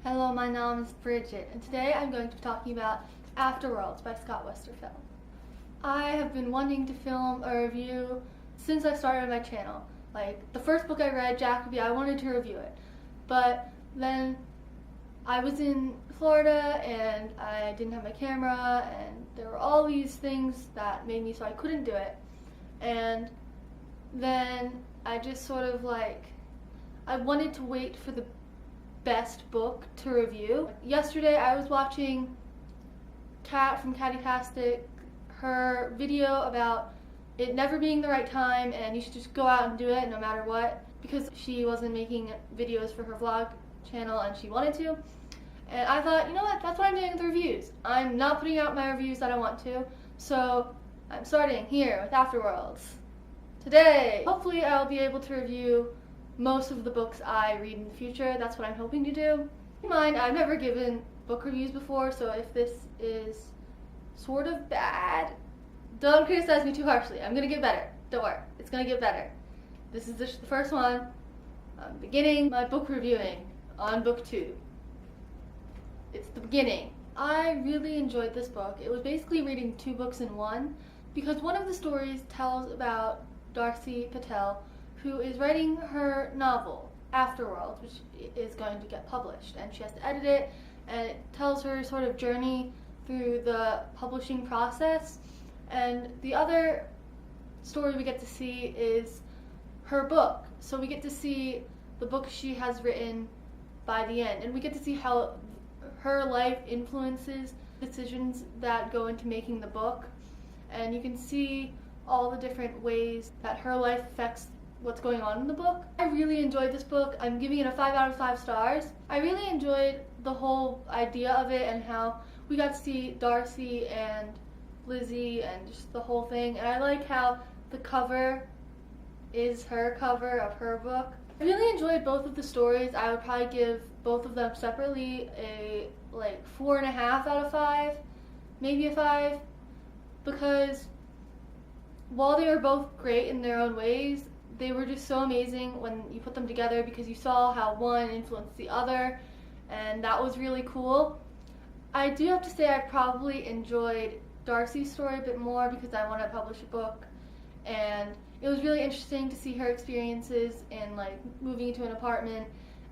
Hello, my name is Bridget, and today I'm going to be talking about Afterworlds by Scott Westerfeld. I have been wanting to film a review since I started my channel. Like, the first book I read, Jacoby, I wanted to review it. But then I was in Florida and I didn't have my camera, and there were all these things that made me so I couldn't do it. And then I just sort of I wanted to wait for the best book to review. Yesterday I was watching Kat from Cattytastic, her video about it never being the right time and you should just go out and do it no matter what, because she wasn't making videos for her vlog channel and she wanted to. And I thought, you know what, that's what I'm doing with the reviews. I'm not putting out my reviews that I want to, so I'm starting here with Afterworlds. Today, hopefully I'll be able to review most of the books I read in the future. That's what I'm hoping to do. Keep in mind, I've never given book reviews before, so if this is sort of bad, don't criticize me too harshly. I'm gonna get better. Don't worry, it's gonna get better. This is just the first one. I'm beginning my book reviewing on book 2. It's the beginning. I really enjoyed this book. It was basically reading 2 books in one, because one of the stories tells about Darcy Patel, who is writing her novel, Afterworlds, which is going to get published, and she has to edit it, and it tells her sort of journey through the publishing process. And the other story we get to see is her book. So we get to see the book she has written by the end, and we get to see how her life influences decisions that go into making the book, and you can see all the different ways that her life affects what's going on in the book. I really enjoyed this book. I'm giving it a 5 out of 5 stars. I really enjoyed the whole idea of it and how we got to see Darcy and Lizzie and just the whole thing. And I like how the cover is her cover of her book. I really enjoyed both of the stories. I would probably give both of them separately a 4.5 out of 5, maybe a 5, because while they were both great in their own ways, they were just so amazing when you put them together, because you saw how one influenced the other, and that was really cool. I do have to say I probably enjoyed Darcy's story a bit more because I want to publish a book, and it was really interesting to see her experiences in moving into an apartment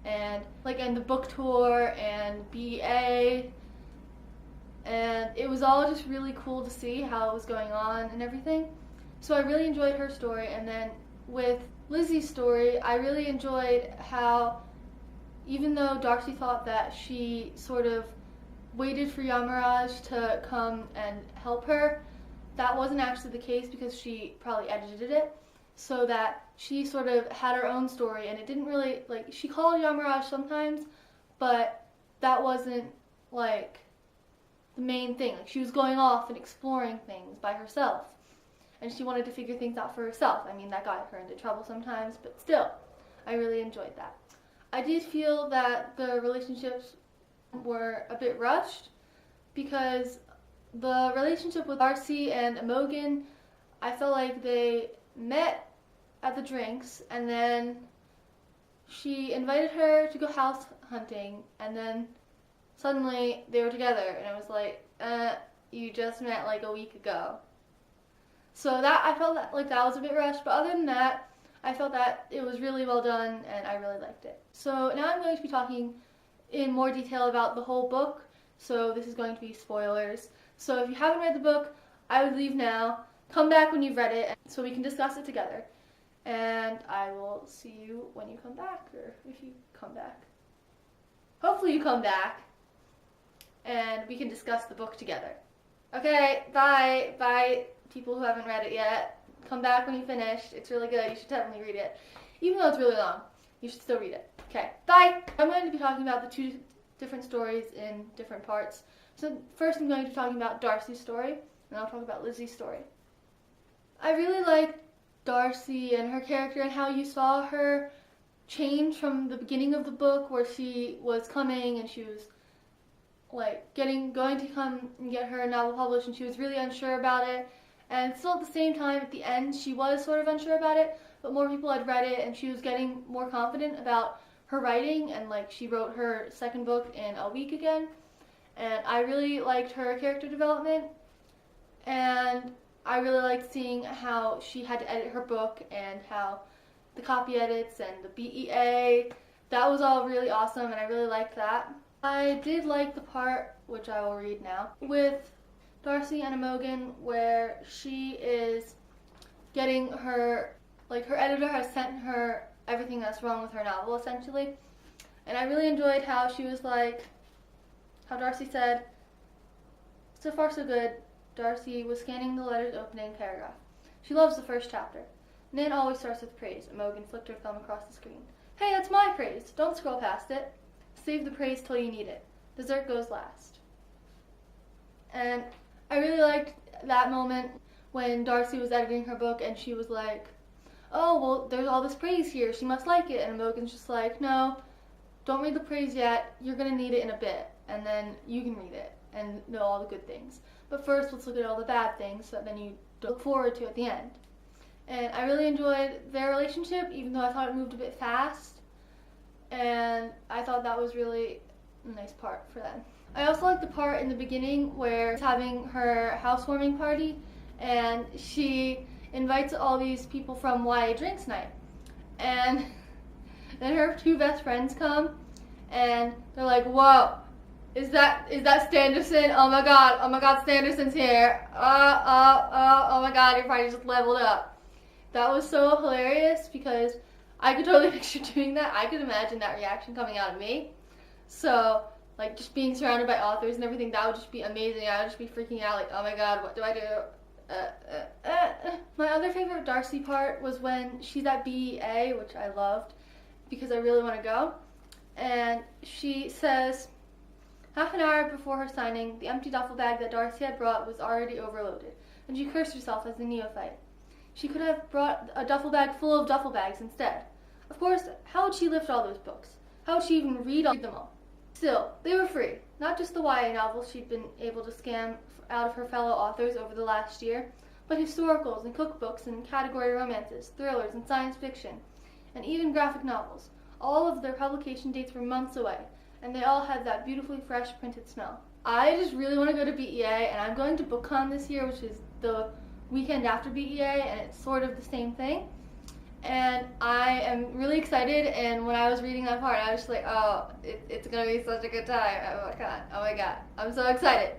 and and the book tour and BA, and it was all just really cool to see how it was going on and everything. So I really enjoyed her story. And then with Lizzie's story, I really enjoyed how, even though Darcy thought that she sort of waited for Yamaraj to come and help her, that wasn't actually the case, because she probably edited it so that she sort of had her own story, and it didn't really, she called Yamaraj sometimes, but that wasn't the main thing. She was going off and exploring things by herself, and she wanted to figure things out for herself. I mean, that got her into trouble sometimes, but still, I really enjoyed that. I did feel that the relationships were a bit rushed, because the relationship with Darcy and Imogen, I felt like they met at the drinks, and then she invited her to go house hunting, and then suddenly they were together, and I was like, you just met a week ago. So that, I felt that that was a bit rushed, but other than that, I felt that it was really well done and I really liked it. So now I'm going to be talking in more detail about the whole book, so this is going to be spoilers. So if you haven't read the book, I would leave now, come back when you've read it, so we can discuss it together. And I will see you when you come back, or if you come back. Hopefully you come back, and we can discuss the book together. Okay, bye. Bye, people who haven't read it yet. Come back when you finish. It's really good. You should definitely read it. Even though it's really long, you should still read it. Okay, bye! I'm going to be talking about the 2 different stories in different parts. So first I'm going to be talking about Darcy's story, and I'll talk about Lizzie's story. I really liked Darcy and her character, and how you saw her change from the beginning of the book, where she was coming and she was going to come and get her novel published, and she was really unsure about it. And still at the same time, at the end, she was sort of unsure about it, but more people had read it, and she was getting more confident about her writing, and like she wrote her second book in a week again, and I really liked her character development, and I really liked seeing how she had to edit her book and how the copy edits and the BEA, that was all really awesome, and I really liked that. I did like the part, which I will read now, with Darcy and Imogen, where she is getting her, like her editor has sent her everything that's wrong with her novel, essentially. And I really enjoyed how she was like, how Darcy said, "So far so good." Darcy was scanning the letter's opening paragraph. "She loves the first chapter. Nan always starts with praise." Imogen flicked her thumb across the screen. "Hey, that's my praise. Don't scroll past it. Save the praise till you need it. Dessert goes last." And I really liked that moment when Darcy was editing her book and she was like, "Oh, well, there's all this praise here. She must like it." And Imogen's just like, "No, don't read the praise yet. You're going to need it in a bit. And then you can read it and know all the good things. But first, let's look at all the bad things so that then you look forward to at the end." And I really enjoyed their relationship, even though I thought it moved a bit fast. And I thought that was really a nice part for them. I also liked the part in the beginning where she's having her housewarming party and she invites all these people from YA Drinks Night. And then her two best friends come and they're like, "Whoa, is that Standerson? Oh my god, Standerson's here. Oh my god, your party just leveled up." That was so hilarious because I could totally picture doing that. I could imagine that reaction coming out of me. So, like, just being surrounded by authors and everything, that would just be amazing. I would just be freaking out, like, oh my god, what do I do? My other favorite Darcy part was when she's at BEA, which I loved because I really want to go. And she says, half an hour before her signing, the empty duffel bag that Darcy had brought was already overloaded, and she cursed herself as a neophyte. She could have brought a duffel bag full of duffel bags instead. Of course, how would she lift all those books? How would she even read them all? Still, they were free. Not just the YA novels she'd been able to scam out of her fellow authors over the last year, but historicals and cookbooks and category romances, thrillers and science fiction, and even graphic novels. All of their publication dates were months away, and they all had that beautifully fresh printed smell. I just really want to go to BEA, and I'm going to BookCon this year, which is the weekend after BEA, and it's sort of the same thing. And I am really excited, and when I was reading that part, I was just like, oh, it's going to be such a good time. Oh my god, I'm so excited.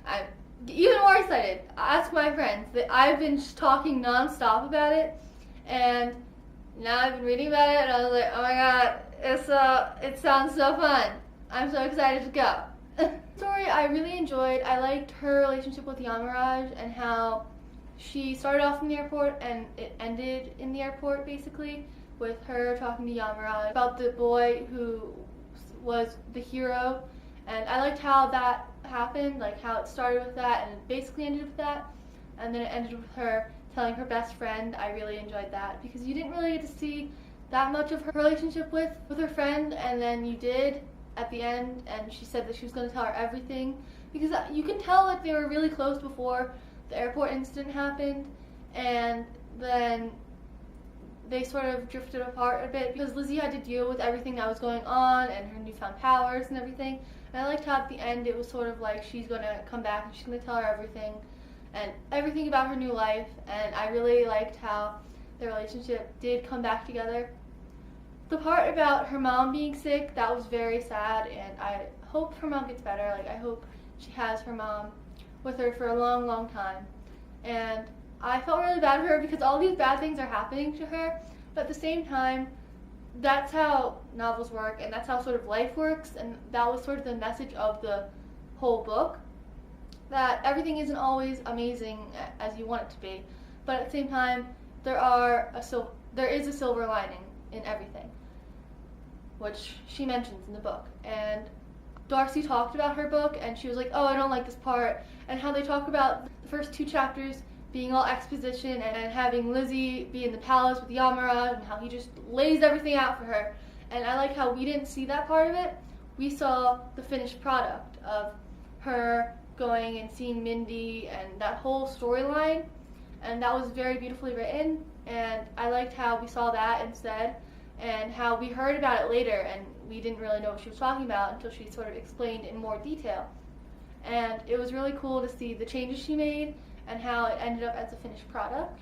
I'm even more excited. Ask my friends. That I've been just talking non-stop about it, and now I've been reading about it, and I was like, oh my god, it sounds so fun. I'm so excited to go. Story I really enjoyed. I liked her relationship with Yamaraj and how she started off in the airport and it ended in the airport, basically, with her talking to Yamaraj about the boy who was the hero. And I liked how that happened, like how it started with that and it basically ended with that. And then it ended with her telling her best friend. I really enjoyed that because you didn't really get to see that much of her relationship with her friend, and then you did at the end, and she said that she was going to tell her everything because you can tell that they were really close before the airport incident happened, and then they sort of drifted apart a bit because Lizzie had to deal with everything that was going on and her newfound powers and everything. And I liked how at the end it was sort of like she's going to come back and she's going to tell her everything and everything about her new life, and I really liked how their relationship did come back together. The part about her mom being sick, that was very sad, and I hope her mom gets better. Like, I hope she has her mom with her for a long, long time. And I felt really bad for her because all these bad things are happening to her, but at the same time, that's how novels work, and that's how sort of life works, and that was sort of the message of the whole book, that everything isn't always amazing as you want it to be, but at the same time, there is a silver lining in everything, which she mentions in the book. And Darcy talked about her book, and she was like, oh, I don't like this part, and how they talk about the first 2 chapters being all exposition and having Lizzie be in the palace with Yamaraj and how he just lays everything out for her. And I like how we didn't see that part of it. We saw the finished product of her going and seeing Mindy and that whole storyline, and that was very beautifully written, and I liked how we saw that instead. and how we heard about it later and we didn't really know what she was talking about until she sort of explained in more detail. And it was really cool to see the changes she made and how it ended up as a finished product.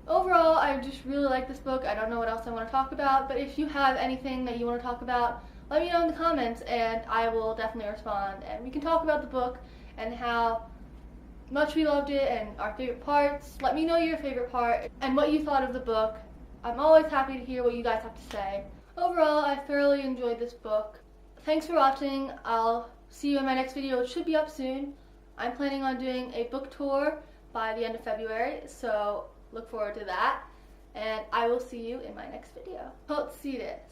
Overall, I just really like this book. I don't know what else I want to talk about, but if you have anything that you want to talk about, let me know in the comments and I will definitely respond. And we can talk about the book and how much we loved it and our favorite parts. Let me know your favorite part and what you thought of the book. I'm always happy to hear what you guys have to say. Overall, I thoroughly enjoyed this book. Thanks for watching. I'll see you in my next video, which should be up soon. I'm planning on doing a book tour by the end of February, so look forward to that. And I will see you in my next video. Let's see this.